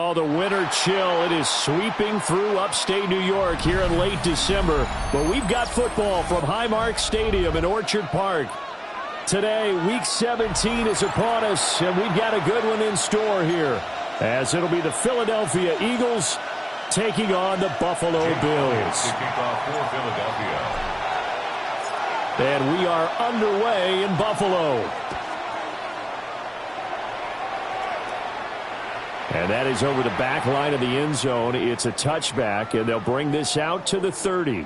Oh, the winter chill, it is sweeping through upstate New York here in late December. But we've got football from Highmark Stadium in Orchard Park. Today, Week 17 is upon us, and we've got a good one in store here, as it'll be the Philadelphia Eagles taking on the Buffalo Bills. And we are underway in Buffalo. And that is over the back line of the end zone. It's a touchback, and they'll bring this out to the 30.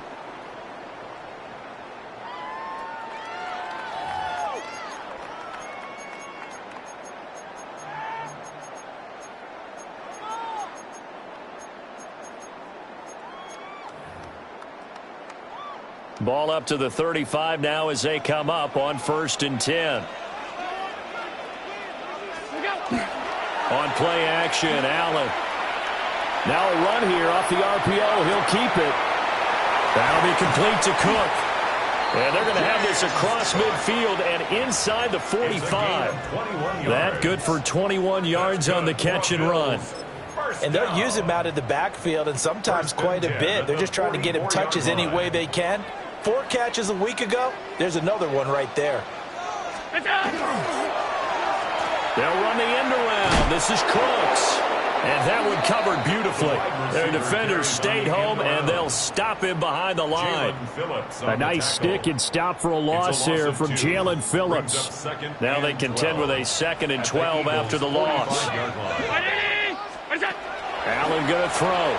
Ball up to the 35 now as they come up on 1st and 10. On play action, Allen. Now a run here off the RPO. He'll keep it. That'll be complete to Cook. And they're going to have this across midfield and inside the 45. That good for 21 yards on the catch and run. And they'll use him out of the backfield, and sometimes quite a bit. They're just trying to get him touches any way they can. 4 catches a week ago. There's another one right there. They'll run the end around. This is Cooks. And that one covered beautifully. Their defenders stayed home, and they'll stop him behind the line. A nice stick and stop for a loss there from Jalen Phillips. Now they contend with a 2nd and 12 after the loss. Allen going to throw.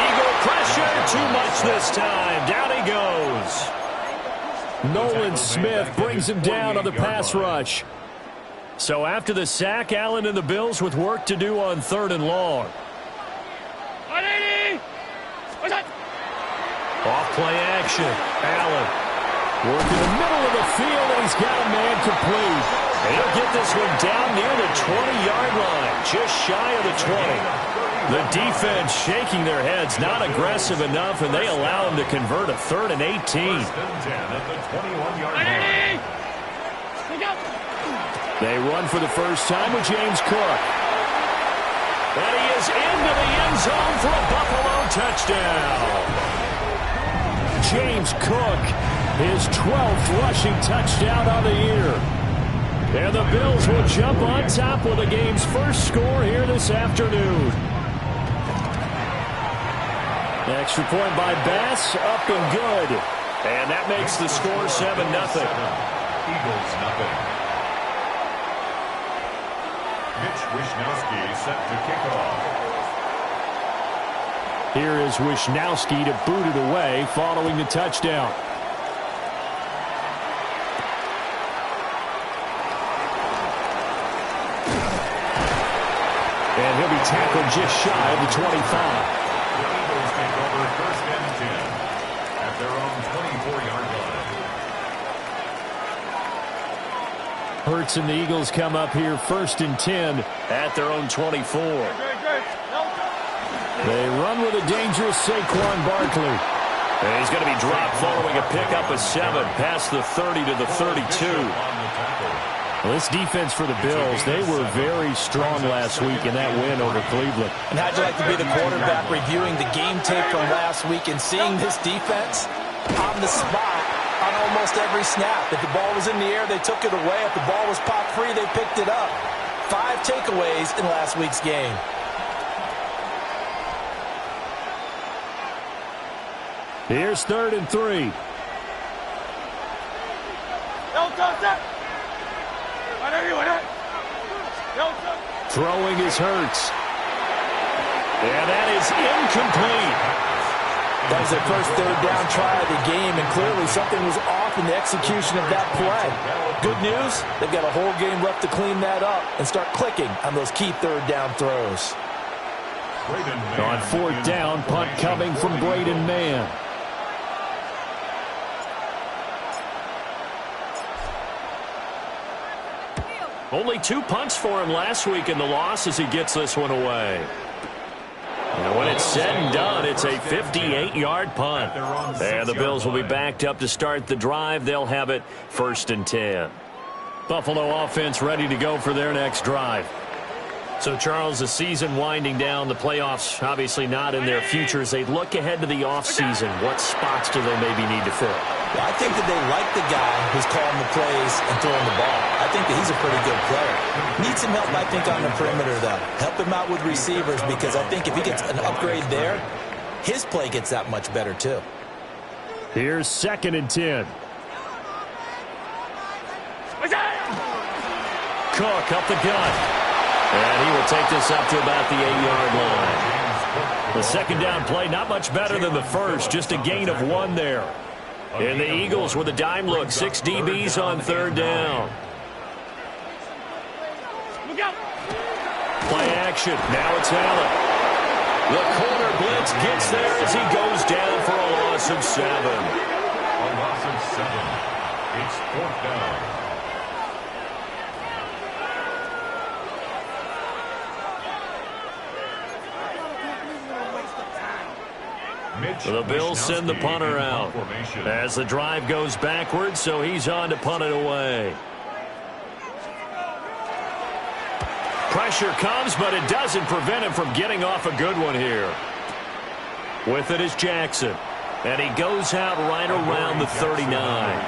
Eagle pressure. Too much this time. Down he goes. Nolan Smith brings him down on the pass rush. So after the sack, Allen and the Bills with work to do on 3rd and long. Off play action. Allen working the middle of the field, and he's got a man complete. And he'll get this one down near the 20-yard line, just shy of the 20. The defense shaking their heads, not aggressive enough, and they allow him to convert a 3rd and 18. They run for the first time with James Cook. And he is into the end zone for a Buffalo touchdown. James Cook, his 12th rushing touchdown on the year. And the Bills will jump on top with the game's first score here this afternoon. Extra point by Bass, up and good. And that makes the score 7-0. Eagles nothing. Mitch Wishnowsky set to kick off. Here is Wishnowsky to boot it away following the touchdown. And he'll be tackled just shy of the 25. The Eagles take over 1st and 10 at their own 24-yard line. Hurts and the Eagles come up here 1st and 10 at their own 24. They run with a dangerous Saquon Barkley. And he's going to be dropped following a pickup of 7 past the 30 to the 32. Well, this defense for the Bills, they were very strong last week in that win over Cleveland. And how'd you like to be the quarterback reviewing the game tape from last week and seeing this defense on the spot on almost every snap? If the ball was in the air, they took it away. If the ball was pop free, they picked it up. 5 takeaways in last week's game. Here's 3rd and 3. Throwing is Hurts. And that is incomplete. That was their first 3rd down try of the game, and clearly something was off in the execution of that play. Good news, they've got a whole game left to clean that up and start clicking on those key 3rd down throws. On 4th down, punt coming from Braden Mann. Only 2 punts for him last week in the loss as he gets this one away. And when it's said and done, it's a 58-yard punt. And the Bills will be backed up to start the drive. They'll have it 1st and 10. Buffalo offense ready to go for their next drive. So, Charles, the season winding down, the playoffs obviously not in their future. As they look ahead to the offseason, what spots do they maybe need to fill? Well, I think that they like the guy who's calling the plays and throwing the ball. I think that he's a pretty good player. Needs some help, I think, on the perimeter, though. Help him out with receivers, because I think if he gets an upgrade there, his play gets that much better, too. Here's 2nd and 10. Cook up the gut. And he will take this up to about the 8-yard line. The second down play, not much better than the first, just a gain of 1 there. And the Eagles with a dime look, 6 DBs on 3rd down. Play action, now it's Allen. The corner blitz gets there as he goes down for a loss of 7. A loss of 7. It's 4th down. The Bills send the punter out as the drive goes backwards, so he's on to punt it away. Pressure comes, but it doesn't prevent him from getting off a good one here. With it is Jackson, and he goes out right around the 39.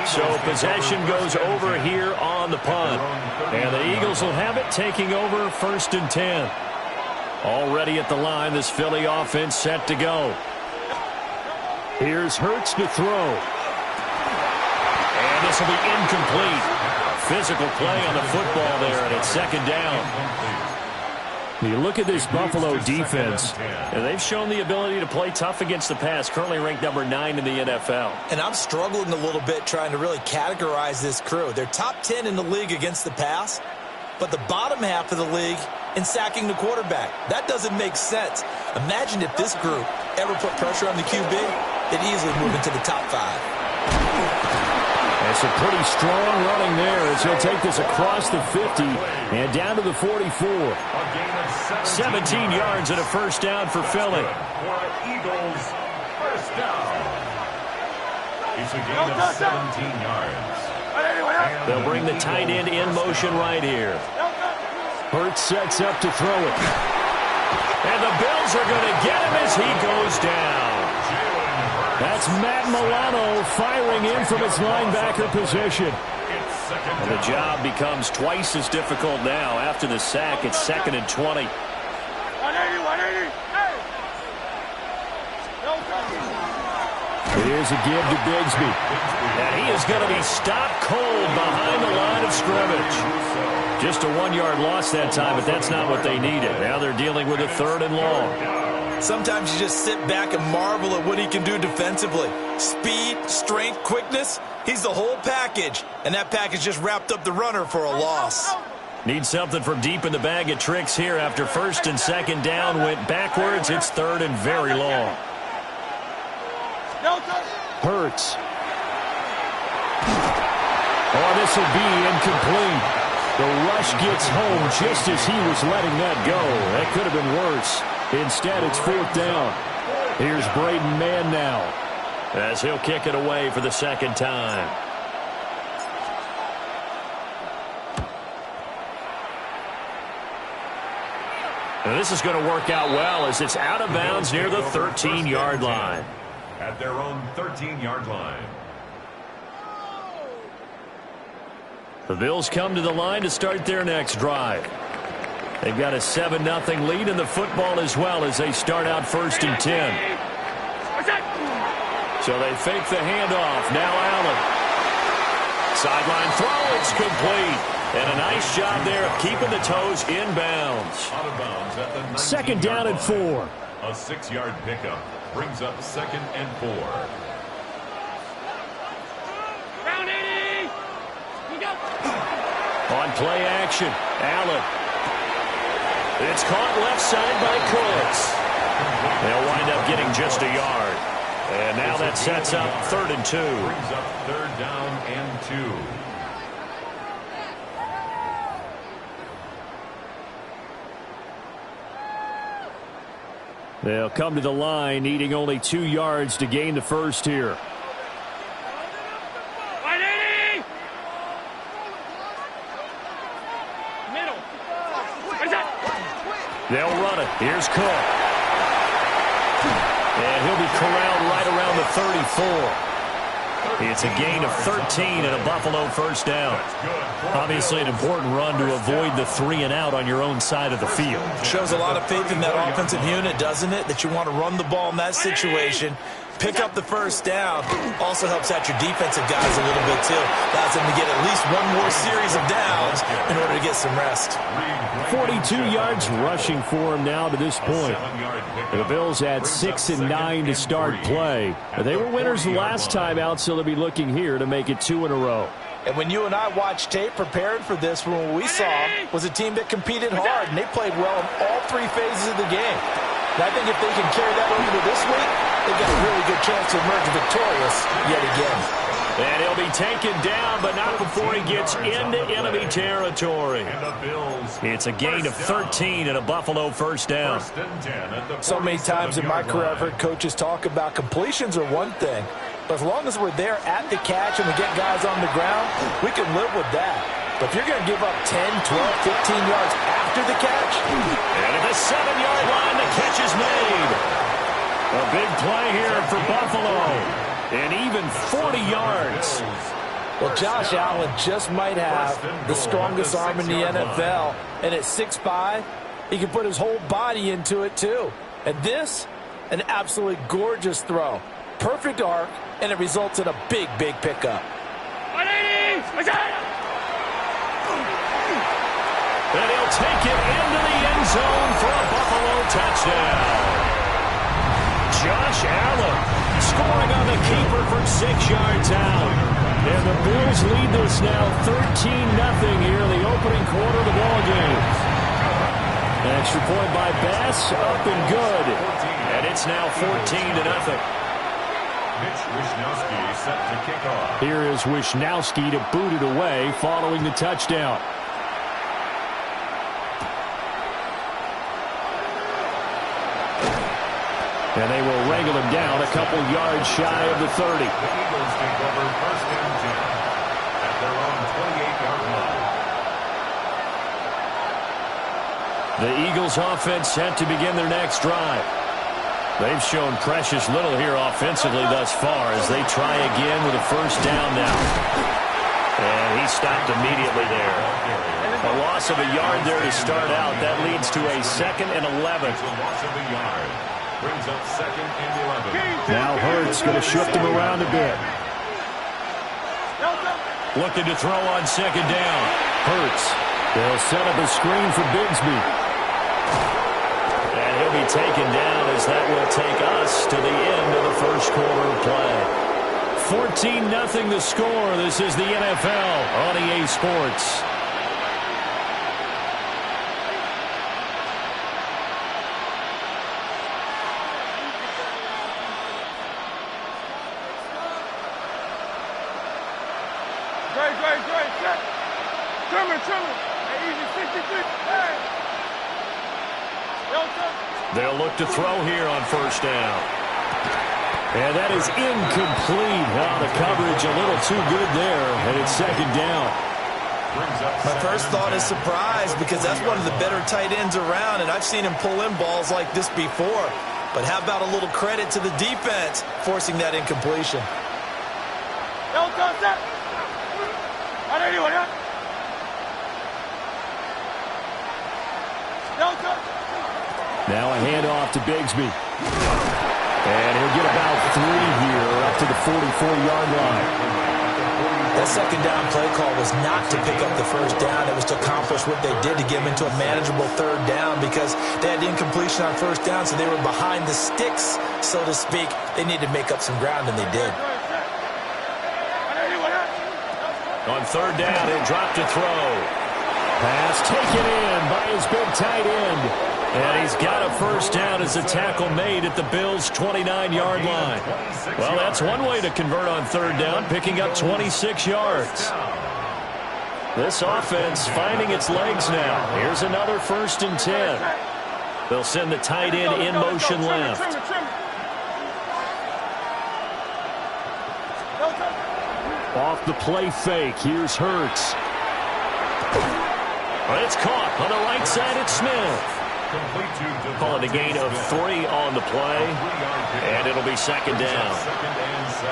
So possession goes over here on the punt, and the Eagles will have it taking over 1st and 10. Already at the line, this Philly offense set to go. Here's Hurts to throw. And this will be incomplete. Physical play on the football there, and it's 2nd down. You look at this Buffalo defense, and they've shown the ability to play tough against the pass, currently ranked number 9 in the NFL. And I'm struggling a little bit trying to really categorize this crew. They're top 10 in the league against the pass, but the bottom half of the league in sacking the quarterback. That doesn't make sense. Imagine if this group ever put pressure on the QB, they'd easily move into the top 5. That's a pretty strong running there as he'll take this across the 50 and down to the 44. 17 yards and a 1st down for Philly. For Eagles, 1st down. It's a gain of 17 yards. They'll bring the tight end in motion right here. Hurts sets up to throw it. And the Bills are going to get him as he goes down. That's Matt Milano firing in from his linebacker position. And the job becomes twice as difficult now. After the sack, it's 2nd and 20. 180. Here's a give to Bigsby. And he is going to be stopped cold behind the line of scrimmage. Just a 1-yard loss that time, but that's not what they needed. Now they're dealing with a 3rd and long. Sometimes you just sit back and marvel at what he can do defensively. Speed, strength, quickness, he's the whole package. And that package just wrapped up the runner for a loss. Need something from deep in the bag of tricks here after 1st and 2nd down went backwards. It's 3rd and very long. Hurts. Oh, this will be incomplete. The rush gets home just as he was letting that go. That could have been worse. Instead, it's 4th down. Here's Braden Mann now, as he'll kick it away for the 2nd time. And this is going to work out well as it's out of bounds near the 13-yard line. At their own 13-yard line. The Bills come to the line to start their next drive. They've got a 7-0 lead in the football as well as they start out 1st and 10. So they fake the handoff. Now Allen. Sideline throw. It's complete. And a nice job there of keeping the toes inbounds. Out of bounds at the 2nd down and 4. A 6-yard pickup brings up 2nd and 4. On play action, Allen. It's caught left side by Coates. They'll wind up getting just a yard. And now that sets up 3rd and 2. Brings up 3rd down and 2. They'll come to the line needing only 2 yards to gain the first here. They'll run it. Here's Cook. And he'll be corralled right around the 34. It's a gain of 13 and a Buffalo first down. Obviously an important run to avoid the 3-and-out on your own side of the field. Shows a lot of faith in that offensive unit, doesn't it? That you want to run the ball in that situation. Pick up the first down. Also helps out your defensive guys a little bit, too. Allows them to get at least one more series of downs in order to get some rest. 42 yards rushing for him now to this point. The Bills had 6 and 9 to start play. They were winners the last time out, so they'll be looking here to make it 2 in a row. And when you and I watched tape prepared for this, what we saw was a team that competed hard, and they played well in all 3 phases of the game. And I think if they can carry that over to this week, they've got a really good chance to emerge victorious yet again. And he'll be taken down, but not before he gets into enemy territory. It's a gain of 13 and a Buffalo first down. So many times in my career, I've heard coaches talk about completions are one thing. But as long as we're there at the catch and we get guys on the ground, we can live with that. But if you're going to give up 10, 12, 15 yards after the catch. And at the 7-yard line, the catch is made. A big play here for Buffalo. And even 40 yards. Well, Josh Allen just might have the strongest arm in the NFL. And at 6'5", he can put his whole body into it, too. And this, an absolutely gorgeous throw. Perfect arc, and it results in a big, big pickup. And he'll take it into the end zone for a Buffalo touchdown. Josh Allen scoring on the keeper from 6 yards out. And the Bills lead this now 13-0 here in the opening quarter of the ballgame. An extra point by Bass, up and good. And it's now 14-0. Mitch Wishnowsky set to kick off. Here is Wishnowsky to boot it away following the touchdown. And they will wrangle him down a couple yards shy of the 30. The Eagles take over first and 10 at their own 28-yard line. The Eagles offense set to begin their next drive. They've shown precious little here offensively thus far as they try again with a first down now. And he stopped immediately there. A loss of a yard there to start out. That leads to a 2nd and 11. It's a loss of a yard. Brings up 2nd and 11. Now Hurts going to shift him around a bit. Looking to throw on 2nd down. Hurts. They'll set up a screen for Bigsby. And he'll be taken down as that will take us to the end of the first quarter of play. 14-0 the score. This is the NFL on EA Sports. They'll look to throw here on first down. And that is incomplete. The coverage a little too good there, and it's 2nd down. My first thought is surprise because that's one of the better tight ends around, and I've seen him pull in balls like this before. But how about a little credit to the defense forcing that incompletion? Now a handoff to Bigsby. And he'll get about 3 here up to the 44-yard line. That 2nd down play call was not to pick up the first down. It was to accomplish what they did to get them into a manageable 3rd down because they had incompletion on first down, so they were behind the sticks, so to speak. They needed to make up some ground, and they did. On 3rd down, he'll drop to throw. Pass taken in by his big tight end. And he's got a first down as a tackle made at the Bills' 29-yard line. Well, that's one way to convert on 3rd down, picking up 26 yards. This offense finding its legs now. Here's another 1st and 10. They'll send the tight end in motion left. Off the play fake. Here's Hurts. But it's caught on the right side. It's Smith. Calling a gain of 3 on the play, and it'll be second down.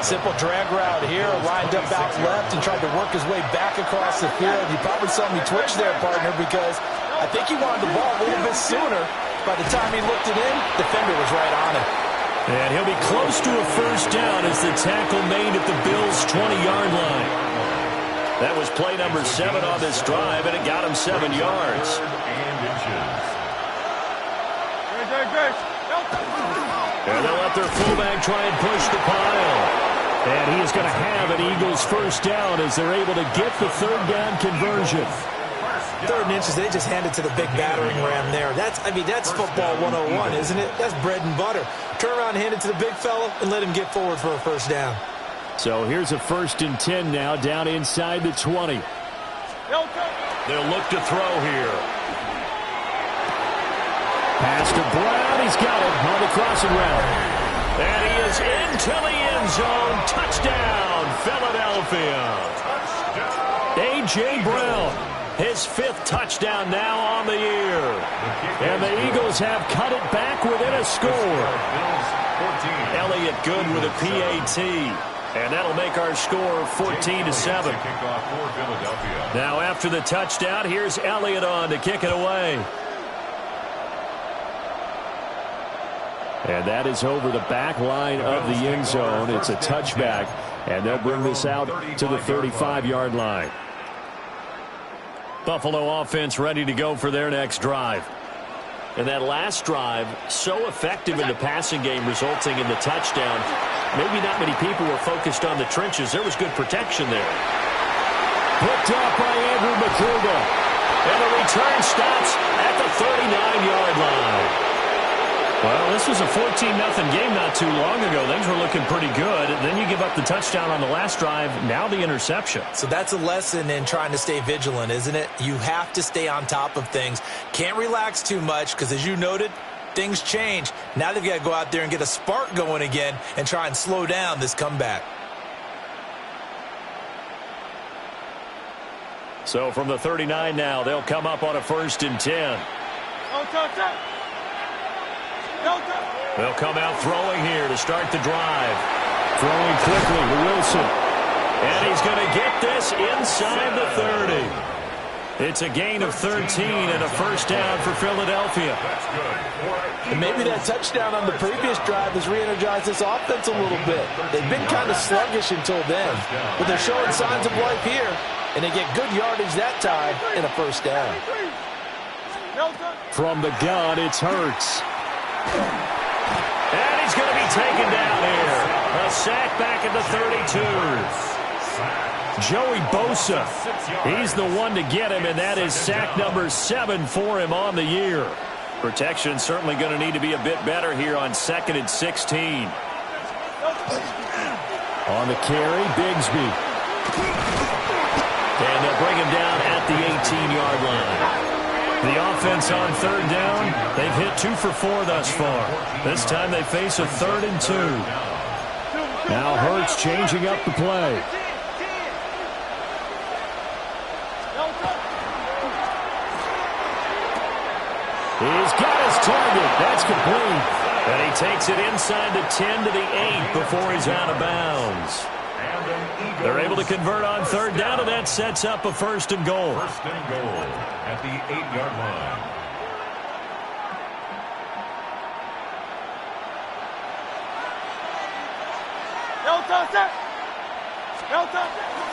Simple drag route here, lined up out left and tried to work his way back across the field. You probably saw me twitch there, partner, because I think he wanted the ball a little bit sooner. By the time he looked it in, defender was right on him. And he'll be close to a first down as the tackle made at the Bills' 20-yard line. That was play number 7 on this drive, and it got him 7 yards. And they'll let their fullback try and push the pile. And he is going to have an Eagles first down as they're able to get the third down conversion. 3rd and inches, they just handed to the big battering ram there. That's football 101, isn't it? That's bread and butter. Turn around, hand it to the big fella, and let him get forward for a first down. So here's a 1st and 10 now, down inside the 20. They'll look to throw here. Pass to Brown. He's got it on the crossing route. And he is into the end zone. Touchdown, Philadelphia. A.J. Brown, his 5th touchdown now on the year. And the Eagles have cut it back within a score. Elliott Good with a PAT. And that'll make our score 14-7. Now after the touchdown, here's Elliott on to kick it away. And that is over the back line of the end zone. It's a touchback, and they'll bring this out to the 35-yard line. Buffalo offense ready to go for their next drive. And that last drive, so effective in the passing game, resulting in the touchdown. Maybe not many people were focused on the trenches. There was good protection there. Picked up by Andrew McCougal. And the return stops at the 39-yard line. Well, this was a 14-0 game not too long ago. Things were looking pretty good. Then you give up the touchdown on the last drive. Now the interception. So that's a lesson in trying to stay vigilant, isn't it? You have to stay on top of things. Can't relax too much because, as you noted, things change. Now they've got to go out there and get a spark going again and try and slow down this comeback. So from the 39 now, they'll come up on a 1st and 10. They'll come out throwing here to start the drive. Throwing quickly to Wilson. And he's going to get this inside the 30. It's a gain of 13 and a first down for Philadelphia. And maybe that touchdown on the previous drive has re-energized this offense a little bit. They've been kind of sluggish until then, but they're showing signs of life here, and they get good yardage that time in a first down. From the gun, it's Hurts. And he's going to be taken down here. A sack back at the 32. Joey Bosa, he's the one to get him, and that is sack number 7 for him on the year. Protection certainly going to need to be a bit better here on 2nd and 16. On the carry, Bigsby. And they'll bring him down at the 18-yard line. The offense on 3rd down, they've hit 2 for 4 thus far. This time they face a 3rd and 2. Now Hurts changing up the play. He's got his target. That's complete. And he takes it inside the 10 to the 8 before he's out of bounds. They're able to convert on 3rd down, and that sets up a 1st and goal. 1st and goal at the 8-yard line.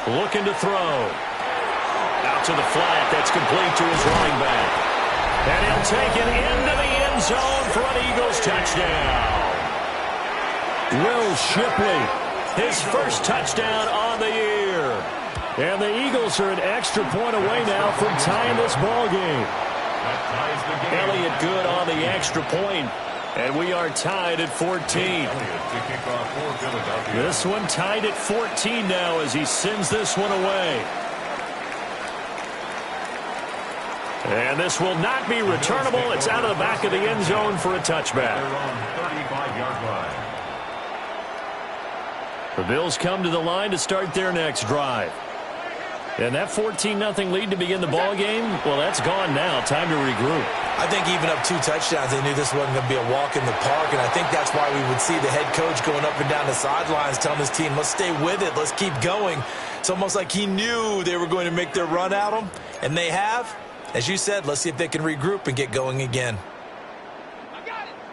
Looking to throw. Out to the flat. That's complete to his running back. And he'll take it into the end zone for an Eagles touchdown. Will Shipley, his first touchdown on the year. And the Eagles are an extra point away now from tying this ball game. Elliott Good on the extra point. And we are tied at 14. This one tied at 14 now as he sends this one away. And this will not be returnable. It's out of the back of the end zone for a touchback. The Bills come to the line to start their next drive. And that 14-0 lead to begin the ball game, well, that's gone now. Time to regroup. I think even up 2 touchdowns, they knew this wasn't going to be a walk in the park, and I think that's why we would see the head coach going up and down the sidelines telling his team, let's stay with it, let's keep going. It's almost like he knew they were going to make their run at him, and they have. As you said, let's see if they can regroup and get going again.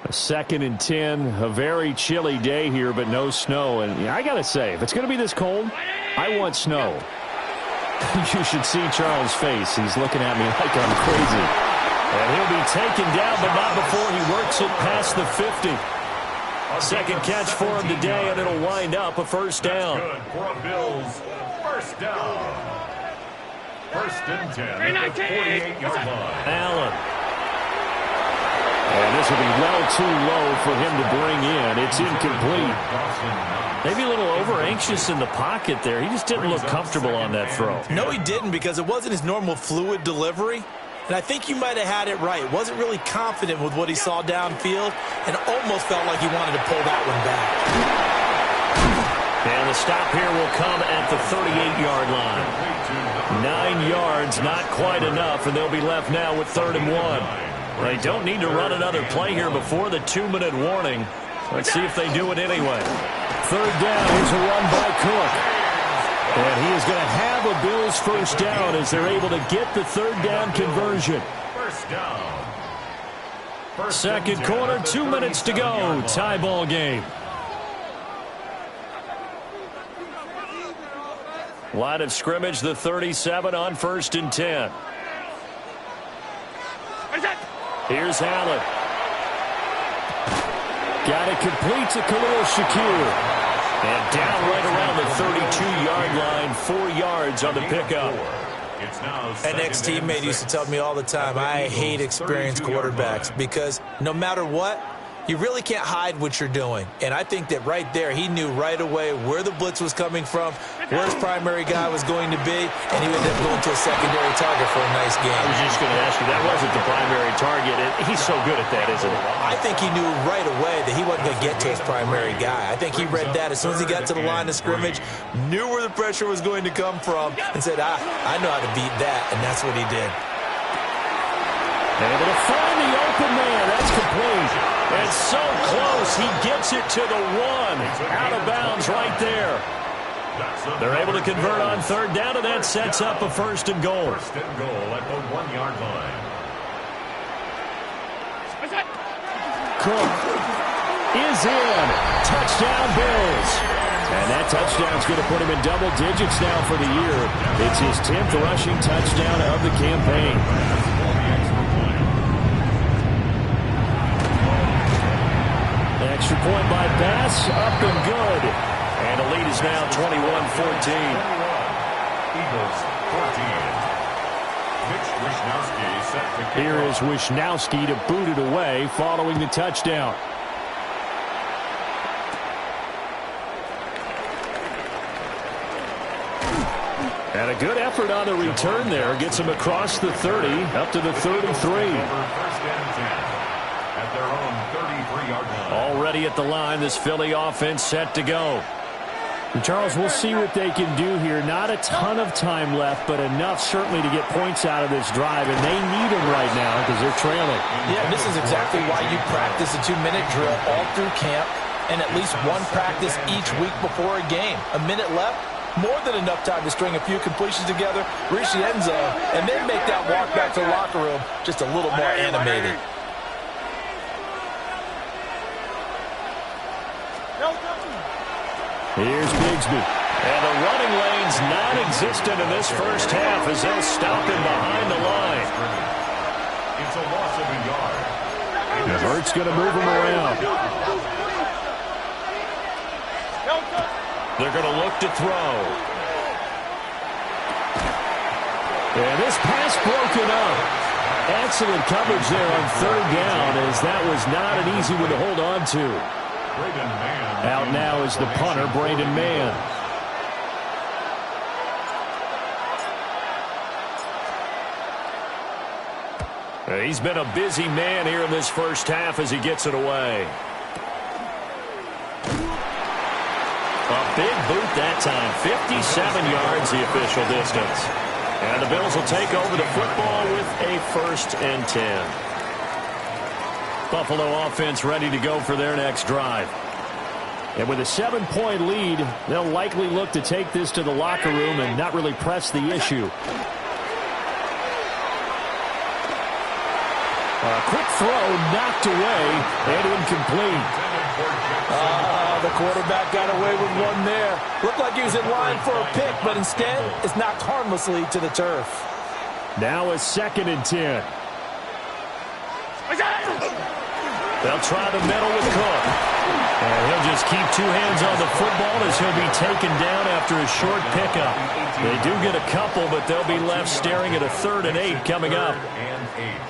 A 2nd and 10, a very chilly day here, but no snow. And I got to say, if it's going to be this cold, I want snow. You should see Charles' face. He's looking at me like I'm crazy. And he'll be taken down, but not before he works it past the 50. Second catch for him today, and it'll wind up a first down. Good for a Bills first down. 1st and 10 at the 48-yard line. Allen. And this will be well too low for him to bring in. It's incomplete. Maybe a little over-anxious in the pocket there. He just didn't look comfortable on that throw. No, he didn't, because it wasn't his normal fluid delivery. And I think you might have had it right. Wasn't really confident with what he saw downfield and almost felt like he wanted to pull that one back. And the stop here will come at the 38-yard line. 9 yards, not quite enough, and they'll be left now with 3rd and 1. They don't need to run another play here before the 2-minute warning. Let's see if they do it anyway. 3rd down. Here's a run by Cook. And he is going to have a Bills first down as they're able to get the 3rd down conversion. First down. 2nd quarter, 2 minutes to go. Tie ball game. Line of scrimmage, the 37 on 1st and 10. Here's Allen. Got it complete to Khalil Shakir. And down right around the 32-yard line, 4 yards on the pickup. An ex-teammate used to tell me all the time, I hate experienced quarterbacks because no matter what, you really can't hide what you're doing. And I think that right there, he knew right away where the blitz was coming from, where his primary guy was going to be, and he ended up going to a secondary target for a nice game. I was just going to ask you, that wasn't the primary target. He's so good at that, isn't he? I think he knew right away that he wasn't going to get to his primary guy. I think he read that as soon as he got to the line of scrimmage, knew where the pressure was going to come from, and said, I know how to beat that, and that's what he did. Able to find the open man. That's complete. And so close, he gets it to the 1. Out of bounds right there. They're able to convert on 3rd down, and that sets up a 1st and goal. 1st and goal at the 1-yard line. Cook is in. Touchdown, Bills. And that touchdown's going to put him in double digits now for the year. It's his 10th rushing touchdown of the campaign. Extra point by Bass, up and good. And the lead is now 21-14. Eagles 14. Mitch Wishnowsky set to kick Here off. is Wishnowsky to boot it away following the touchdown. And a good effort on the return there. Gets him across the 30, up to the 33. 1st and 10. At their own 33-yard line. Already at the line, this Philly offense set to go. And Charles, we'll see what they can do here. Not a ton of time left, but enough certainly to get points out of this drive, and they need them right now because they're trailing. Yeah, this is exactly why you practice a 2-minute drill all through camp and at least one practice each week before a game. A minute left, more than enough time to string a few completions together, reach the end zone, and then make that walk back to the locker room just a little more animated. Here's Bigsby. And the running lane's non-existent in this first half as they'll stop him behind the line. It's a loss of a yard. And Hurts going to move him around. They're going to look to throw. And this pass broken up. Excellent coverage there on 3rd down as that was not an easy one to hold on to. Out now is the punter, Braden Mann. He's been a busy man here in this first half as he gets it away. A big boot that time. 57 yards the official distance. And the Bills will take over the football with a 1st and 10. Buffalo offense ready to go for their next drive. And with a 7-point lead, they'll likely look to take this to the locker room and not really press the issue. A quick throw knocked away and incomplete. The quarterback got away with one there. Looked like he was in line for a pick, but instead it's knocked harmlessly to the turf. Now a 2nd and 10. They'll try the middle with Cook. And he'll just keep 2 hands on the football as he'll be taken down after a short pickup. They do get a couple, but they'll be left staring at a 3rd and 8 coming up.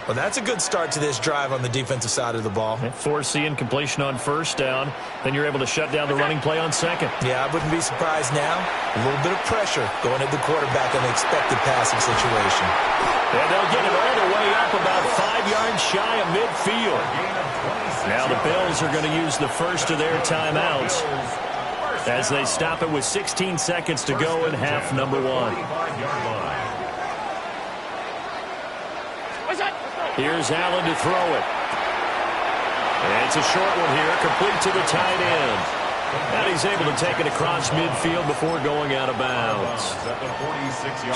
Well, that's a good start to this drive on the defensive side of the ball. Force the incompletion on 1st down. Then you're able to shut down the running play on 2nd. Yeah, I wouldn't be surprised now. A little bit of pressure going at the quarterback in the expected passing situation. And they'll get it all the way up about 5 yards shy of midfield. Now the Bills are going to use the first of their timeouts as they stop it with 16 seconds to go in half number 1. Here's Allen to throw it. And it's a short one here, complete to the tight end. And he's able to take it across midfield before going out of bounds.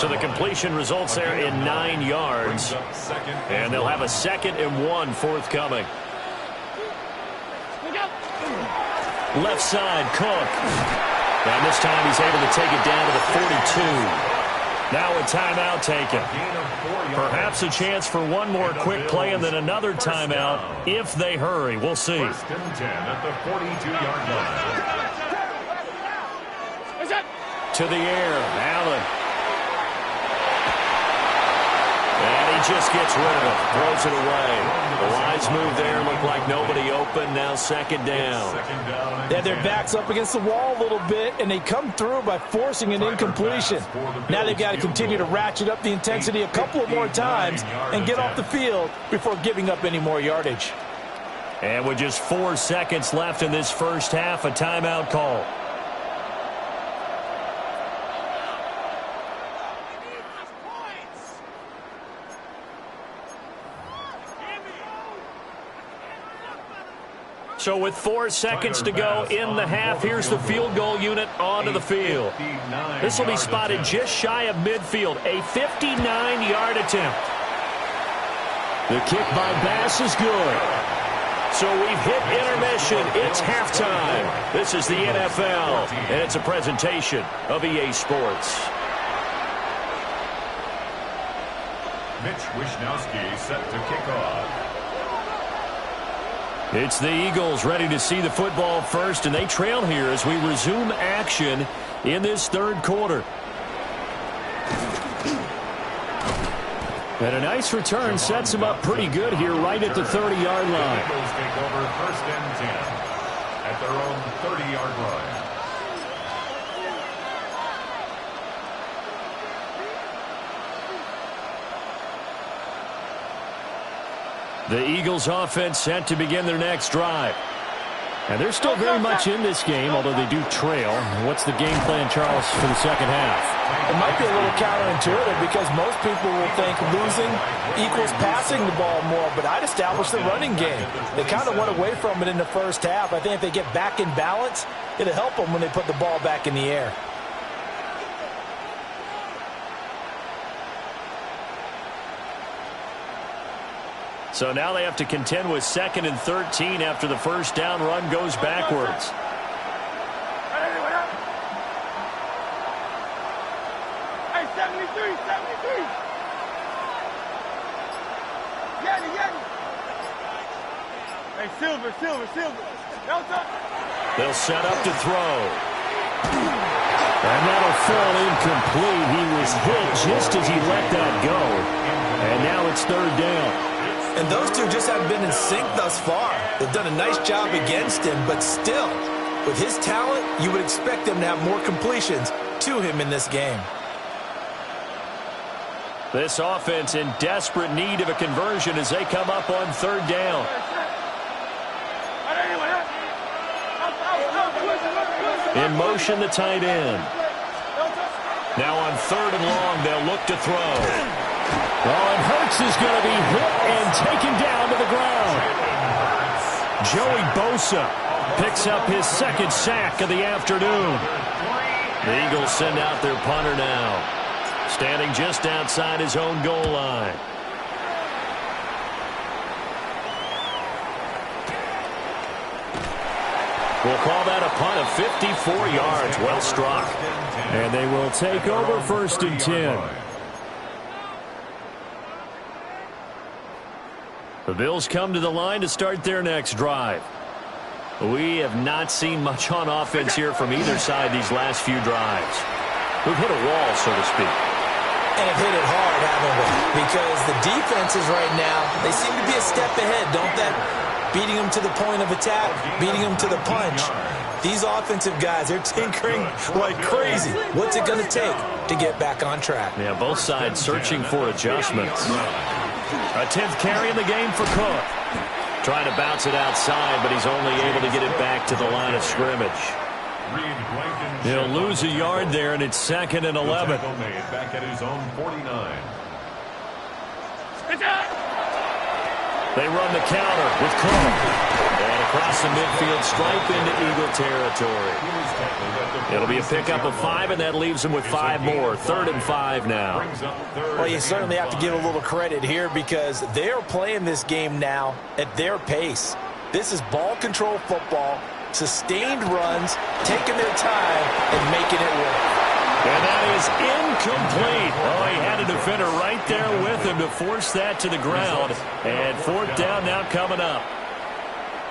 So the completion results there in 9 yards. And they'll have a 2nd and 1 forthcoming. Left side, Cook. And this time he's able to take it down to the 42. Now a timeout taken. Perhaps a chance for one more quick play and then another timeout if they hurry. We'll see. 1st and 10 at the 42-yard line. To the air, Allen. And he just gets rid of it, throws it away. The lines move there, look like nobody open. Now 2nd down. Yeah, their back's up against the wall a little bit, and they come through by forcing an incompletion. Now they've got to continue to ratchet up the intensity a couple of more times and get off the field before giving up any more yardage. And with just 4 seconds left in this first half, a timeout call. So with 4 seconds to go in the half, here's the field goal unit onto the field. This will be spotted just shy of midfield, a 59-yard attempt. The kick by Bass is good. So we've hit intermission. It's halftime. This is the NFL, and it's a presentation of EA Sports. Mitch Wishnowsky set to kick off. It's the Eagles ready to see the football first, and they trail here as we resume action in this 3rd quarter. And a nice return sets him up pretty good here right at the 30-yard line. The Eagles take over 1st and 10 at their own 30-yard line. The Eagles offense set to begin their next drive. And they're still very much in this game, although they do trail. What's the game plan, Charles, for the 2nd half? It might be a little counterintuitive because most people will think losing equals passing the ball more, but I'd establish the running game. They kind of went away from it in the first half. I think if they get back in balance, it'll help them when they put the ball back in the air. So now they have to contend with 2nd and 13 after the first down run goes backwards. Hey, 73, 73. Hey, Silver. They'll set up to throw. And that'll fall incomplete. He was hit just as he let that go. And now it's 3rd down. And those two just haven't been in sync thus far. They've done a nice job against him, but still, with his talent, you would expect them to have more completions to him in this game. This offense in desperate need of a conversion as they come up on 3rd down. In motion, the tight end. Now on 3rd and long, they'll look to throw. Oh, and Hurts is going to be hit and taken down to the ground. Joey Bosa picks up his second sack of the afternoon. The Eagles send out their punter now, standing just outside his own goal line. We'll call that a punt of 54 yards. Well struck. And they will take over 1st and 10. The Bills come to the line to start their next drive. We have not seen much on offense here from either side these last few drives. We've hit a wall, so to speak. And have hit it hard, haven't we? Because the defenses right now, they seem to be a step ahead, don't they? Beating them to the point of attack, beating them to the punch. These offensive guys, they're tinkering like crazy. What's it going to take to get back on track? Yeah, both sides searching for adjustments. A 10th carry in the game for Cook. Trying to bounce it outside, but he's only able to get it back to the line of scrimmage. He'll lose a yard there, and it's 2nd and 11. Back at his own 49. They run the counter with Cook. And across the midfield stripe into Eagle territory. It'll be a pickup of 5, and that leaves him with 5 more. 3rd and 5 now. Well, you certainly have to give a little credit here because they're playing this game now at their pace. This is ball control football, sustained runs, taking their time, and making it work. And that is incomplete. Oh, he had a defender right there with him to force that to the ground. And 4th down now coming up.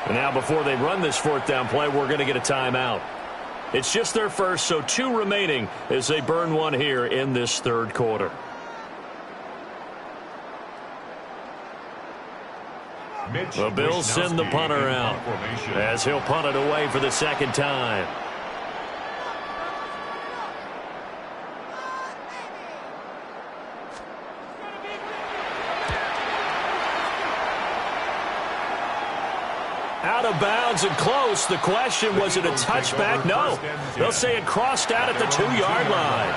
And now before they run this 4th down play, we're going to get a timeout. It's just their first, so 2 remaining as they burn one here in this 3rd quarter. The Bills send the punter out as he'll punt it away for the 2nd time. Out of bounds and close. The question, was it a touchback? No. They'll say it crossed out at the 2-yard line.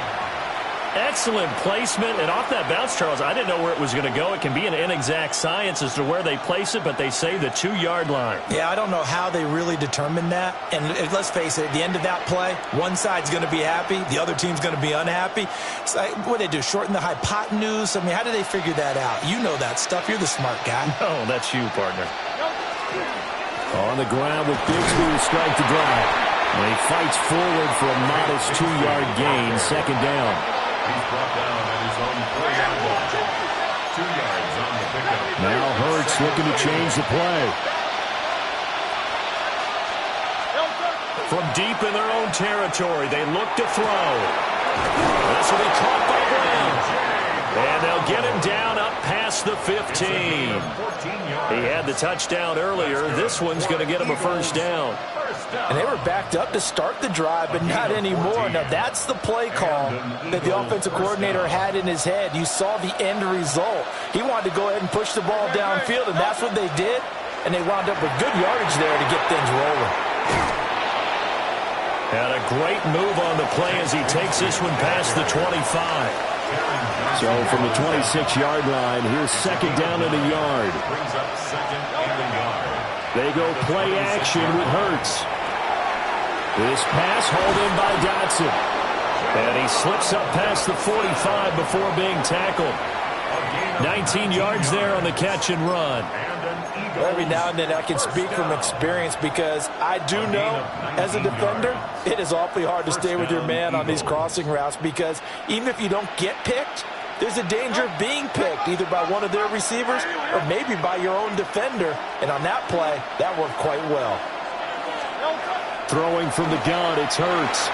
Excellent placement. And off that bounce, Charles, I didn't know where it was going to go. It can be an inexact science as to where they place it, but they say the 2-yard line. Yeah, I don't know how they really determined that. And let's face it, at the end of that play, one side's going to be happy, the other team's going to be unhappy. So what do they do, shorten the hypotenuse? I mean, how do they figure that out? You know that stuff. You're the smart guy. No, that's you, partner. On the ground with Bigsby to strike the drive. And he fights forward for a modest 2-yard gain, 2nd down. He's brought down at his own 4-yard line. 2 yards on the pickup. Now Hurts looking to change the play. From deep in their own territory, they look to throw. This will be caught by Brown. And they'll get him down up past the 15. He had the touchdown earlier. This one's going to get him a 1st down. And they were backed up to start the drive, but not anymore. Now, that's the play call that the offensive coordinator had in his head. You saw the end result. He wanted to go ahead and push the ball downfield, and that's what they did. And they wound up with good yardage there to get things rolling. And a great move on the play as he takes this one past the 25. So from the 26-yard line, here's 2nd down and a yard. Brings up 2nd and a yard. They go play action with Hurts. This pass hauled in by Dotson. And he slips up past the 45 before being tackled. 19 yards there on the catch and run. Every now and then I can speak from experience because I do know as a defender it is awfully hard to stay with your man on these crossing routes because even if you don't get picked, there's a danger of being picked either by one of their receivers or maybe by your own defender. And on that play, that worked quite well. Throwing from the gun, it's Hurts.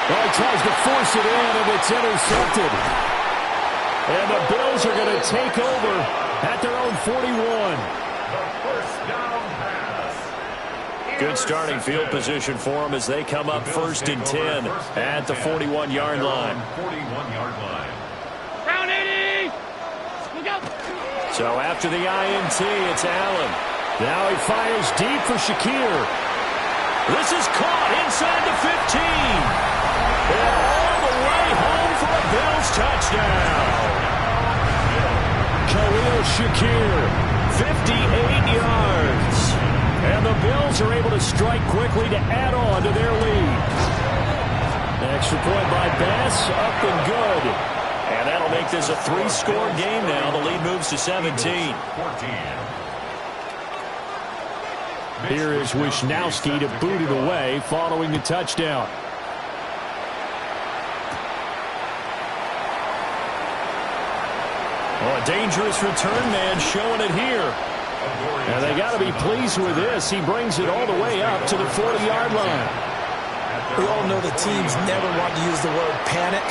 Well, he tries to force it in, and it's intercepted. And the Bills are going to take over at their own 41. Good starting field position for them as they come up 1st and 10 at the 41-yard line. 41-yard line. Down 80! So after the INT, it's Allen. Now he fires deep for Shakir. This is caught inside the 15. And all the way home for a Bills touchdown. Khalil Shakir, 58 yards. Eagles are able to strike quickly to add on to their lead. Extra point by Bass, up and good. And that'll make this a 3-score game now. The lead moves to 17. Here is Wisnowski to boot it away following the touchdown. Oh, a dangerous return man showing it here. And they got to be pleased with this. He brings it all the way up to the 40-yard line. We all know the teams never want to use the word panic.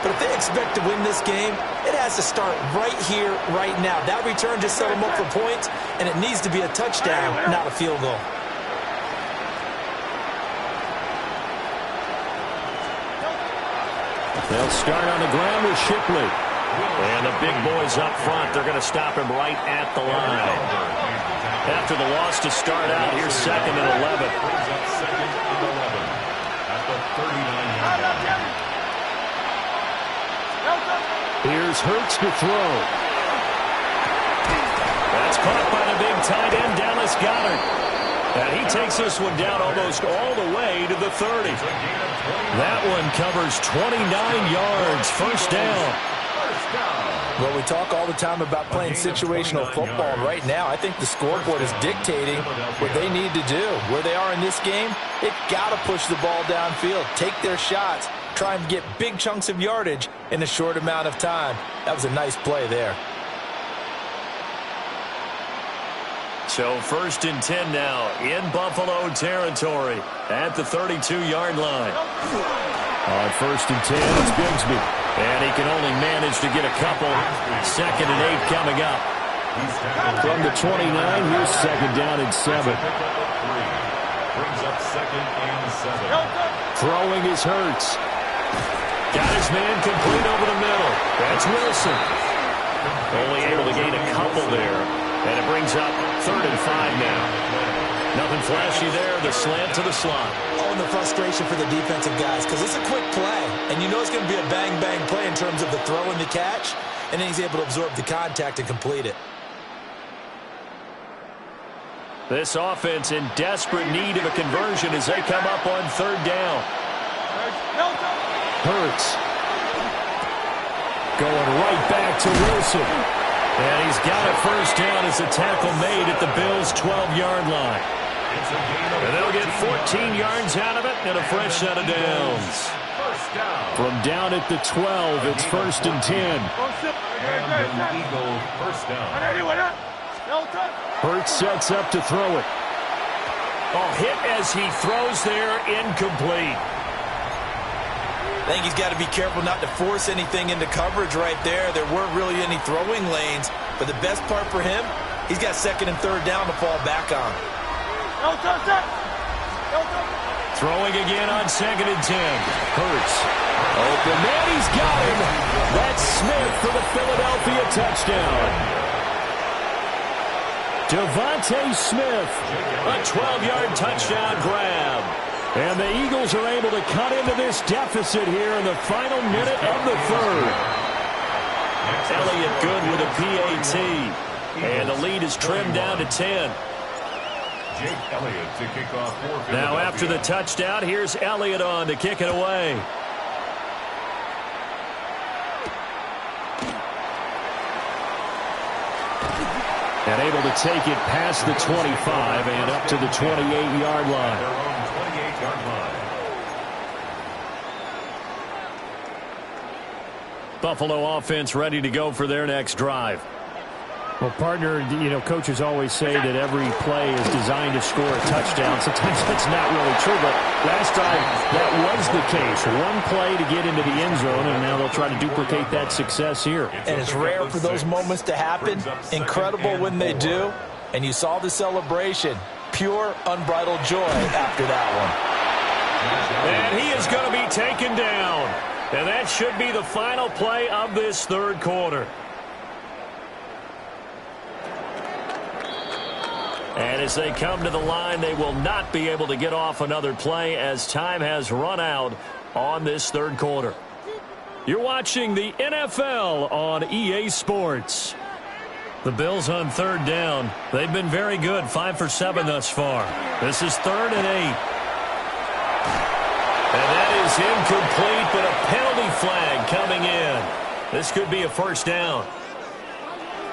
But if they expect to win this game, it has to start right here, right now. That return just set them up for points, and it needs to be a touchdown, not a field goal. They'll start on the ground with Shipley. And the big boys up front, they're going to stop him right at the line. After the loss to start out, here's 2nd and 11. Here's Hurts to throw. That's caught by the big tight end, Dallas Goedert. And he takes this one down almost all the way to the 30. That one covers 29 yards, first down. Well, we talk all the time about playing situational football. Right now, I think the scoreboard is dictating what they need to do. Where they are in this game, they've got to push the ball downfield, take their shots, try and get big chunks of yardage in a short amount of time. That was a nice play there. So 1st and 10 now in Buffalo territory at the 32-yard line. On 1st and 10, it's Bigsby. And he can only manage to get a couple. 2nd and 8 coming up. From the 29, here's 2nd down and 7. Brings up 2nd and 7. Throwing is Hurts. Got his man complete over the middle. That's Wilson. Only able to gain a couple there. And it brings up 3rd and 5 now. Nothing flashy there. The slant to the slot. Oh, and the frustration for the defensive guys, because it's a quick play. And you know it's going to be a bang-bang play in terms of the throw and the catch. And then he's able to absorb the contact and complete it. This offense in desperate need of a conversion as they come up on 3rd down. Hurts. Going right back to Wilson. And he's got a first down as the tackle made at the Bills' 12-yard line. And they'll get 14 yards out of it and a fresh set of downs. From down at the 12, it's 1st and 10. And an Eagle first down. Hurts sets up to throw it. Oh, hit as he throws there, incomplete. I think he's got to be careful not to force anything into coverage right there. There weren't really any throwing lanes. But the best part for him, he's got 2nd and 3rd down to fall back on. Throwing again on 2nd and 10. Hurts. Open man, he's got him. That's Smith for the Philadelphia touchdown. Devontae Smith, a 12-yard touchdown grab. And the Eagles are able to cut into this deficit here in the final minute of the 3rd. Elliott good with a PAT. And the lead is trimmed down to 10. Jake Elliott to kick off for Now after the touchdown, here's Elliott on to kick it away. And able to take it past the 25 and up to the 28-yard line. Buffalo offense ready to go for their next drive. Well, partner, you know, coaches always say that every play is designed to score a touchdown. Sometimes that's not really true, but last time that was the case. One play to get into the end zone, and now they'll try to duplicate that success here. And it's rare for those moments to happen. Incredible when they do. And you saw the celebration. Pure, unbridled joy after that one. And he is going to be taken down. And that should be the final play of this 3rd quarter. And as they come to the line, they will not be able to get off another play as time has run out on this 3rd quarter. You're watching the NFL on EA Sports. The Bills on third down. They've been very good, 5 for 7 thus far. This is 3rd and 8. And that is incomplete, but a penalty flag coming in. This could be a first down.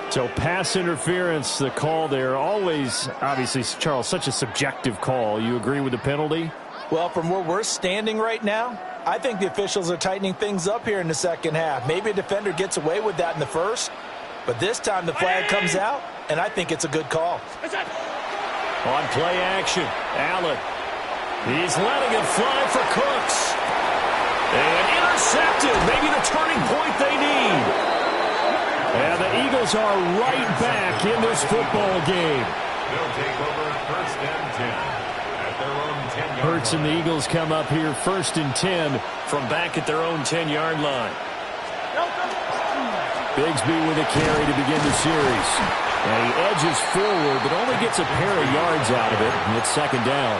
So pass interference, the call there. Always, obviously, Charles, such a subjective call. You agree with the penalty? Well, from where we're standing right now, I think the officials are tightening things up here in the second half. Maybe a defender gets away with that in the first, but this time the flag comes out, and I think it's a good call. On play action, Allen. He's letting it fly for Cooks. And intercepted. Maybe the turning point they need. And the Eagles are right back in this football game. They'll take over 1st and 10 at their own 10-yard line. Hurts and the Eagles come up here 1st and 10 from back at their own 10-yard line. Bigsby with a carry to begin the series. And he edges forward, but only gets a pair of yards out of it, and it's 2nd down.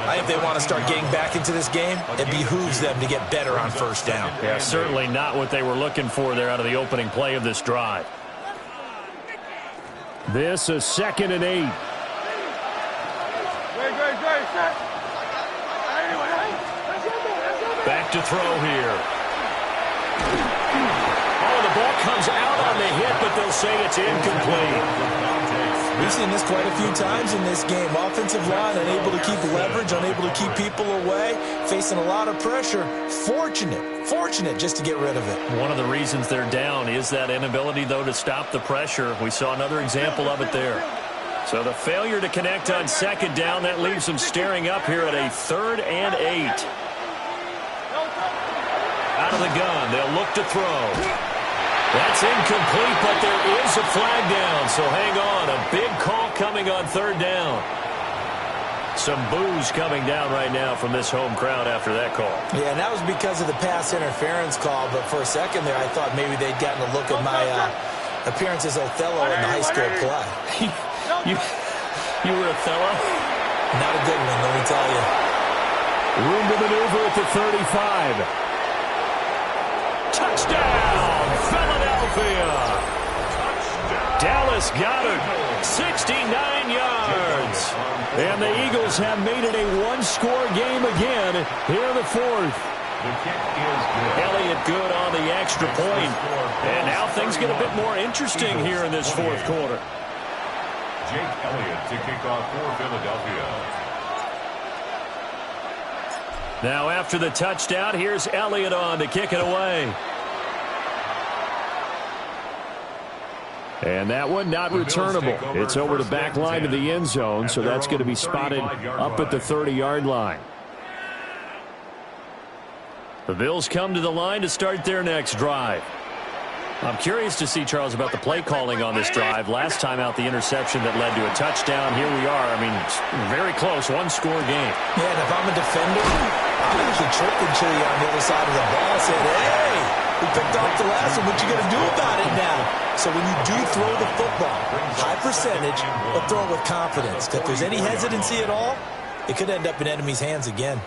I think they want to start getting back into this game. It behooves them to get better on 1st down. Yeah, certainly not what they were looking for there out of the opening play of this drive. This is 2nd and 8. Back to throw here. Oh, the ball comes out on the hit, but they'll say it's incomplete. We've seen this quite a few times in this game. Offensive line unable to keep leverage, unable to keep people away, facing a lot of pressure. Fortunate just to get rid of it. One of the reasons they're down is that inability, though, to stop the pressure. We saw another example of it there. So the failure to connect on 2nd down, that leaves them staring up here at a 3rd and 8. Out of the gun, they'll look to throw. That's incomplete, but there is a flag down, so hang on. A big call coming on 3rd down. Some boos coming down right now from this home crowd after that call. Yeah, and that was because of the pass interference call, but for a second there I thought maybe they'd gotten a look at my appearance as Othello in the high school play. You were Othello? Not a good one, let me tell you. Room to maneuver at the 35. Touchdown, Philadelphia. Dallas Goedert, 69 yards. And the Eagles have made it a one-score game again here in the 4th. The kick is good. Elliott good on the extra point. And now things get a bit more interesting here in this 4th quarter. Jake Elliott to kick off for Philadelphia. Now after the touchdown, here's Elliott on to kick it away. And that one not returnable. It's over the back line of the end zone, so that's going to be spotted up at the 30-yard line. The Bills come to the line to start their next drive. I'm curious to see, Charles, about the play calling on this drive. Last time out, the interception that led to a touchdown. Here we are. I mean, very close, one-score game. Yeah, and if I'm a defender, I'm actually chirping Chili on the other side of the ball. I said, hey, we picked off the last one. What you going to do about it now? So when you do throw the football, high percentage, but throw it with confidence. If there's any hesitancy at all, it could end up in enemy's hands again.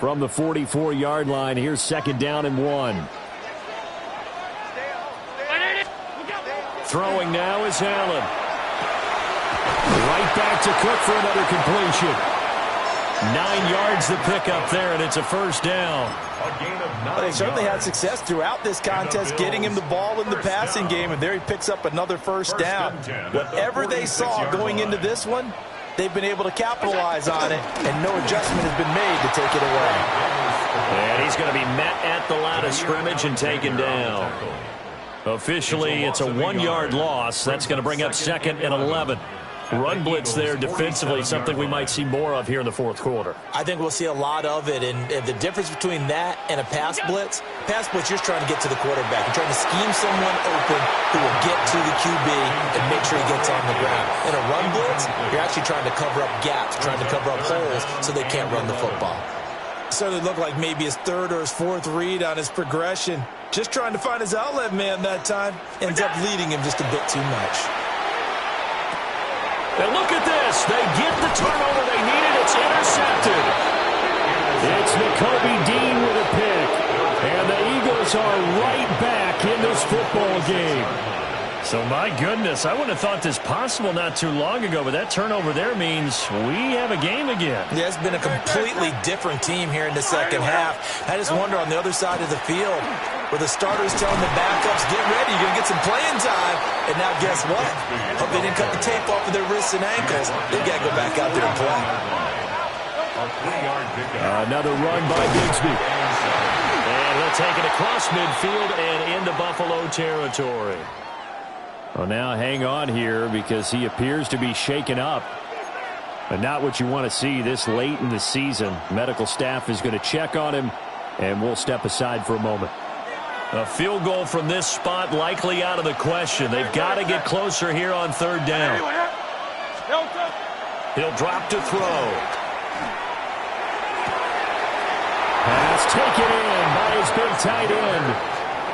From the 44-yard line, here's 2nd down and 1. Throwing now is Allen. Right back to Cook for another completion. 9 yards the pickup there, and it's a first down. Well, they certainly had success throughout this contest getting him the ball in the passing game, and there he picks up another first down. Whatever they saw going into this one, they've been able to capitalize on it, and no adjustment has been made to take it away. And he's going to be met at the line of scrimmage and taken down. Officially, it's a 1-yard loss. That's going to bring up 2nd and 11. Run blitz there defensively, something we might see more of here in the 4th quarter. I think we'll see a lot of it, and the difference between that and a pass blitz, you're just trying to get to the quarterback. You're trying to scheme someone open who will get to the QB and make sure he gets on the ground. In a run blitz, you're actually trying to cover up gaps, trying to cover up holes so they can't run the football. It certainly looked like maybe his 3rd or his 4th read on his progression. Just trying to find his outlet man that time. Ends up leading him just a bit too much. And look at this. They get the turnover they needed. It's intercepted. It's Nakobe Dean with a pick. And the Eagles Eagles are right back in this football game. So, my goodness, I wouldn't have thought this possible not too long ago, but that turnover there means we have a game again. Yeah, it's been a completely different team here in the second half. I just wonder on the other side of the field, where the starters telling the backups, get ready, you're going to get some playing time. And now guess what? Hope they didn't cut the tape off of their wrists and ankles. They got to go back out there and play. Another run by Bigsby. And he'll take it across midfield and into Buffalo territory. Well, now hang on here because he appears to be shaken up. But not what you want to see this late in the season. Medical staff is going to check on him, and we'll step aside for a moment. A field goal from this spot likely out of the question. They've got to get closer here on third down. He'll drop to throw. Pass taken in by his big tight end.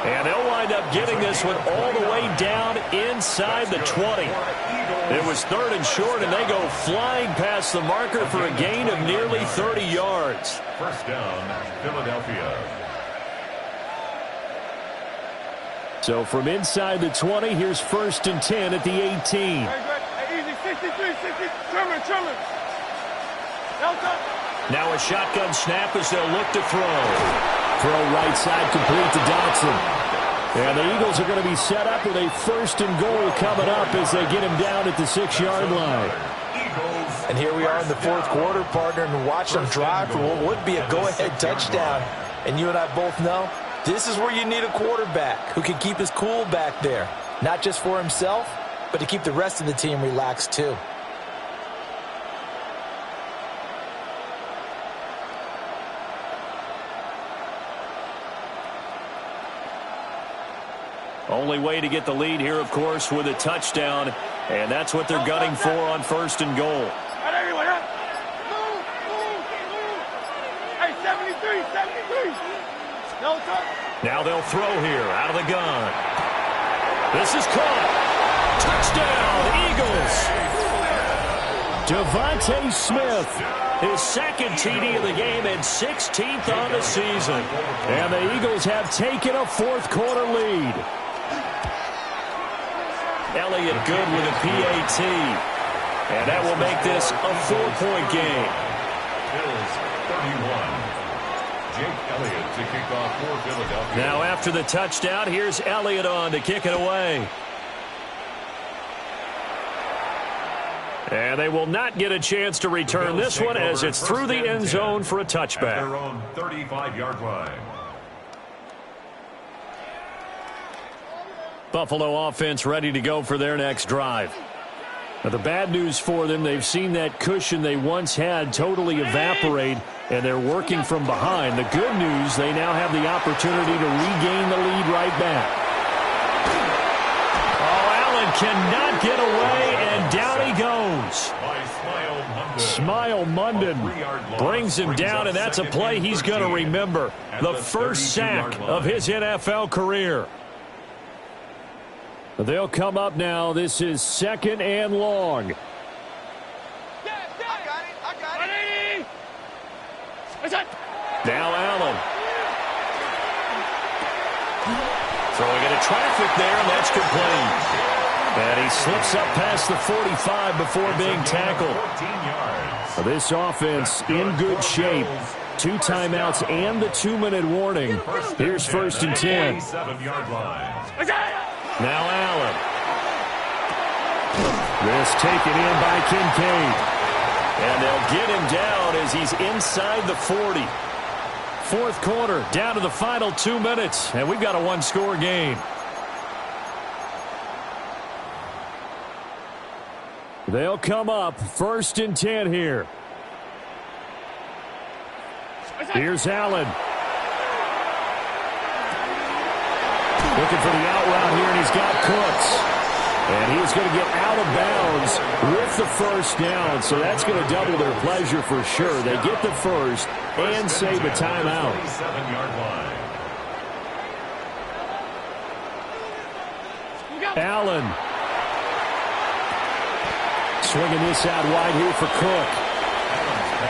And they'll wind up getting this one all the way down inside the 20. It was 3rd and short, and they go flying past the marker for a gain of nearly 30 yards. First down, Philadelphia. So from inside the 20, here's 1st and 10 at the 18. Easy, 63, 60. Truman. Now a shotgun snap as they'll look to throw. Throw right side complete to Dotson. And the Eagles are going to be set up with a 1st and goal coming up as they get him down at the 6-yard line. And here we are in the 4th quarter, partner, and watch them drive for what would be a go-ahead touchdown. And you and I both know this is where you need a quarterback who can keep his cool back there. Not just for himself, but to keep the rest of the team relaxed too. Only way to get the lead here, of course, with a touchdown. And that's what they're gunning for on 1st and goal. Hey, 73. Now they'll throw here out of the gun. This is caught. Touchdown, Devontae Eagles. Smith. His 2nd TD of the game and 16th on the season. And the Eagles have taken a 4th quarter lead. Elliott good with a PAT. And that will make this a 4-point game. Bills 31. Jake Elliott to kick off for Philadelphia. Now after the touchdown, here's Elliott on to kick it away. And they will not get a chance to return this one as it's through the end zone for a touchback. At their own 35-yard line. Buffalo offense ready to go for their next drive. Now, the bad news for them, they've seen that cushion they once had totally evaporate, and they're working from behind. The good news, they now have the opportunity to regain the lead right back. Oh, Allen cannot get away, and down he goes. Smile Munden brings him down, and that's a play he's going to remember. The first sack of his NFL career. They'll come up now. This is 2nd and long. I got it. Now Allen. Throwing into traffic there, and that's complete. And he slips up past the 45 before being tackled. This offense in good shape. 2 timeouts and the 2-minute warning. Here's 1st and 10. Now Allen. This taken in by Kincaid. And they'll get him down as he's inside the 40. 4th quarter, down to the final 2 minutes, and we've got a 1-score game. They'll come up 1st and 10 here. Here's Allen. Looking for the out route here, and he's got Cooks. And he's going to get out of bounds with the first down, so that's going to double their pleasure for sure. They get the first and save a timeout. Allen. Swinging this out wide here for Cook.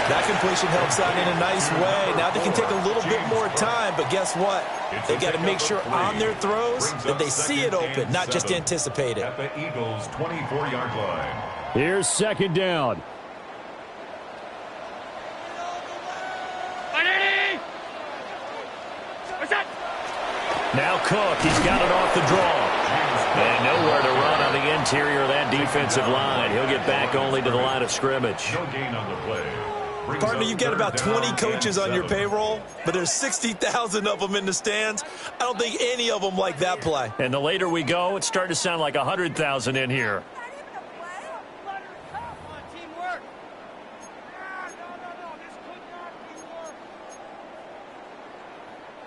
That completion helps out in a nice way. Now they can take a little bit more time, but guess what? They've got to make sure on their throws that they see it open, not just anticipate it. At the Eagles' 24-yard line. Here's second down. Now Cook, he's got it off the draw. And nowhere to run on the interior of that defensive line. He'll get back only to the line of scrimmage. No gain on the play. Partner, you've got about 20 coaches on your payroll, but there's 60,000 of them in the stands. I don't think any of them like that play. And the later we go, it's starting to sound like 100,000 in here.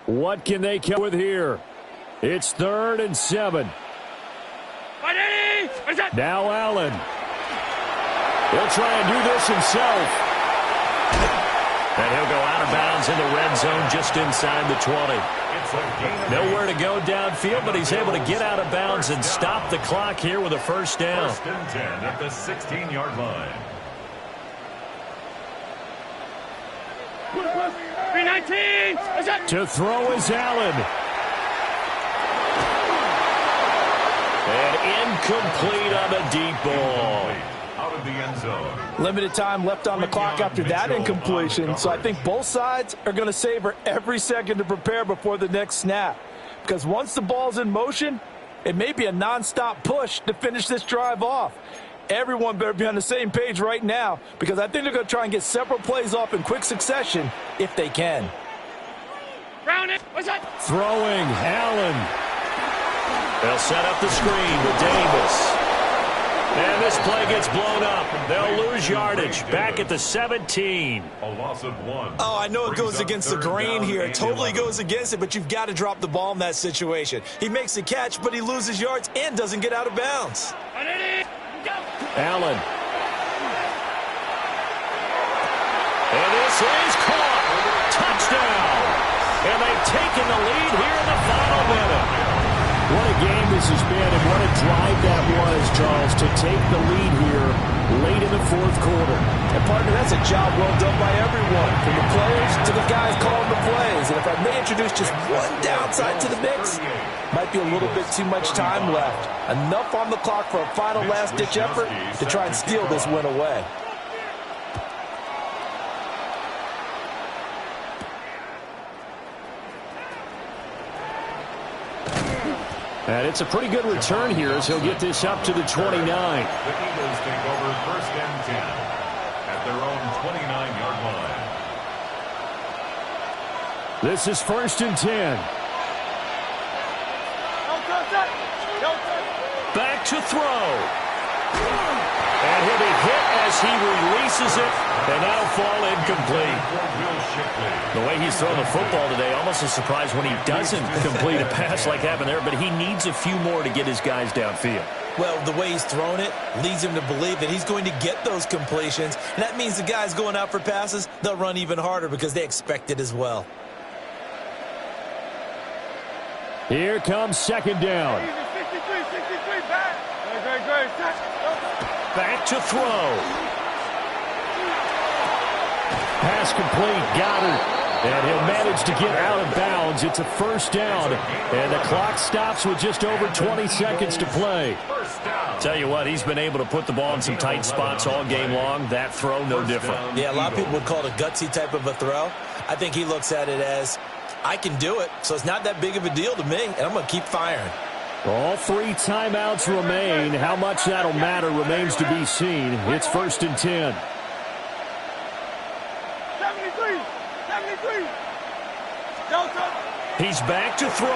What can they come with here? It's 3rd and 7. Now Allen. He'll try and do this himself. And he'll go out of bounds in the red zone just inside the 20. Nowhere to go downfield, but he's able to get out of bounds and stop the clock here with a first down. 1st and 10 at the 16-yard line. 319. To throw is Allen. And incomplete on the deep ball. Out of the end zone. Limited time left on the clock after that incompletion, so I think both sides are going to savor every second to prepare before the next snap. Because once the ball's in motion, it may be a nonstop push to finish this drive off. Everyone better be on the same page right now, because I think they're going to try and get several plays off in quick succession if they can. Throwing, Allen. They'll set up the screen with Davis. And this play gets blown up. They'll lose yardage back at the 17. A loss of 1. Oh, I know it goes against the grain here. It totally goes against it, but you've got to drop the ball in that situation. He makes the catch, but he loses yards and doesn't get out of bounds. Allen. And this is caught. Touchdown. And they've taken the lead here in the final minute. What a game this has been, and what a drive that was, Charles, to take the lead here late in the 4th quarter. And, partner, that's a job well done by everyone, from the players to the guys calling the plays. And if I may introduce just one downside to the mix, might be a little bit too much time left. Enough on the clock for a final last-ditch effort to try and steal this win away. And it's a pretty good return here as he'll get this up to the 29. The Eagles take over 1st and 10 at their own 29-yard line. This is 1st and 10. Back to throw. And he'll be hit as he releases it, and that'll fall incomplete. The way he's thrown the football today, almost a surprise when he doesn't complete a pass like happened there, but he needs a few more to get his guys downfield. Well, the way he's thrown it leads him to believe that he's going to get those completions, and that means the guys going out for passes, they'll run even harder because they expect it as well. Here comes 2nd down. 63, back. Back to throw. Pass complete, Goddard. And he'll manage to get out of bounds. It's a 1st down. And the clock stops with just over 20 seconds to play. Tell you what, he's been able to put the ball in some tight spots all game long. That throw, no different. Yeah, a lot of people would call it a gutsy type of a throw. I think he looks at it as, I can do it, so it's not that big of a deal to me, and I'm going to keep firing. All 3 timeouts remain. How much that'll matter remains to be seen. It's 1st and 10. 73. He's back to throw.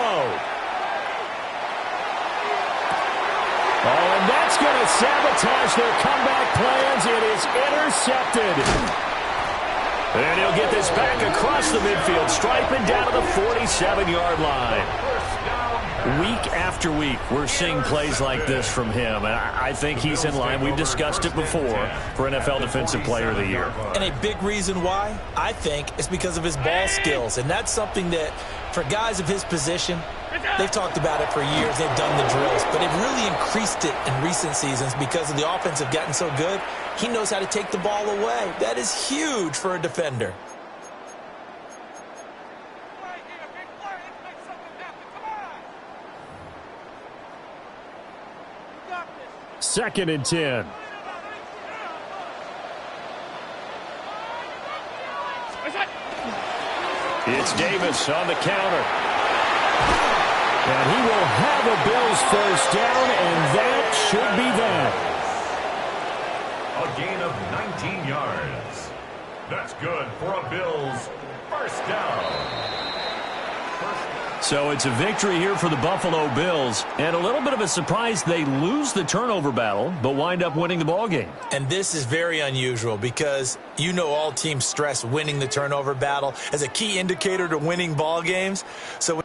Oh, and that's going to sabotage their comeback plans. It is intercepted. And he'll get this back across the midfield, striping down to the 47-yard line. Week after week, we're seeing plays like this from him, and I think he's in line. We've discussed it before for NFL Defensive Player of the Year. And a big reason why, I think, is because of his ball skills, and that's something that, for guys of his position, They've talked about it for years. They've done the drills, but they've really increased it in recent seasons because of the offense have gotten so good. He knows how to take the ball away. That is huge for a defender. Second and 10. It's Davis on the counter. And he will have a Bills first down, and that should be that. A gain of 19 yards. That's good for a Bills first down. So it's a victory here for the Buffalo Bills. And a little bit of a surprise, they lose the turnover battle, but wind up winning the ballgame. And this is very unusual because you know all teams stress winning the turnover battle as a key indicator to winning ball games. So